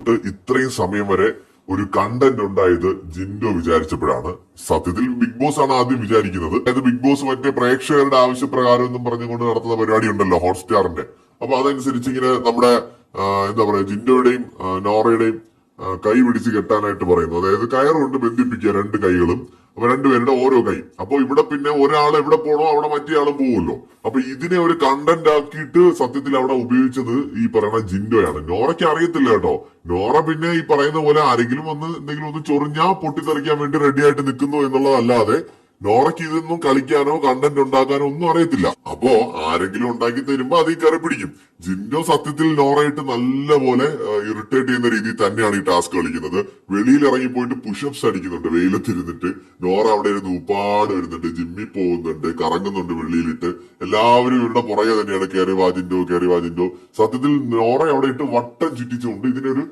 തൊട്ട് ഇത്രയും സമയം വരെ ഒരു കണ്ടന്റ് ഉണ്ടായത് ജിൻഡോ വിചാരിച്ചപ്പോഴാണ്. സത്യത്തിൽ ബിഗ് ബോസ് ആണ് ആദ്യം വിചാരിക്കുന്നത്. അതായത് ബിഗ് ബോസ് മറ്റേ പ്രേക്ഷകരുടെ ആവശ്യപ്രകാരം എന്നും പറഞ്ഞുകൊണ്ട് നടത്തുന്ന പരിപാടി ഉണ്ടല്ലോ ഹോട്ട്സ്റ്റാറിന്റെ. അപ്പൊ അതനുസരിച്ച് ഇങ്ങനെ നമ്മുടെ എന്താ പറയാ ജിൻഡോയുടെയും നോറയുടെയും കൈ പിടിച്ച് കെട്ടാനായിട്ട് പറയുന്നു. അതായത് കയറുകൊണ്ട് ബന്ധിപ്പിക്കുക രണ്ട് കൈകളും. അപ്പൊ രണ്ടുപേരുടെ ഓരോ കൈ. അപ്പൊ ഇവിടെ പിന്നെ ഒരാൾ എവിടെ പോണോ അവിടെ മറ്റേ ആളും പോകുമല്ലോ. അപ്പൊ ഇതിനെ ഒരു കണ്ടന്റ് ആക്കിയിട്ട് സത്യത്തിൽ അവിടെ ഉപയോഗിച്ചത് ഈ പറയുന്ന ജിൻഡോയാണ്. നോറയ്ക്ക് അറിയത്തില്ല കേട്ടോ. നോറ പിന്നെ ഈ പറയുന്ന പോലെ ആരെങ്കിലും വന്ന് എന്തെങ്കിലും ഒന്ന് ചൊറിഞ്ഞാ പൊട്ടിത്തെറിക്കാൻ വേണ്ടി റെഡി ആയിട്ട് നിൽക്കുന്നു എന്നുള്ളതല്ലാതെ നോറയ്ക്ക് ഇതൊന്നും കളിക്കാനോ കണ്ടന്റ് ഉണ്ടാക്കാനോ ഒന്നും അറിയത്തില്ല. അപ്പോ ആരെങ്കിലും ഉണ്ടാക്കി തരുമ്പോ അതിൽ കയറി പിടിക്കും. ജിൻഡോ സത്യത്തിൽ നോറയിട്ട് നല്ല പോലെ ഇറിറ്റേറ്റ് ചെയ്യുന്ന രീതിയിൽ തന്നെയാണ് ഈ ടാസ്ക് കളിക്കുന്നത്. വെളിയിൽ ഇറങ്ങി പോയിട്ട് പുഷപ്സ് അടിക്കുന്നുണ്ട് വെയിലത്തിരുന്നിട്ട്. നോറ അവിടെ ഇരുന്ന് ഉപ്പാട് വരുന്നുണ്ട്, ജിമ്മിൽ പോകുന്നുണ്ട്, കറങ്ങുന്നുണ്ട് വെളിയിലിട്ട്. എല്ലാവരും ഇവരുടെ പുറകെ തന്നെയാണ് കയറി വാ ജിൻഡോ, കയറി വാ ജിൻഡോ. സത്യത്തിൽ നോറ അവിടെ ഇട്ട് വട്ടം ചുറ്റിച്ചുകൊണ്ട് ഇതിനൊരു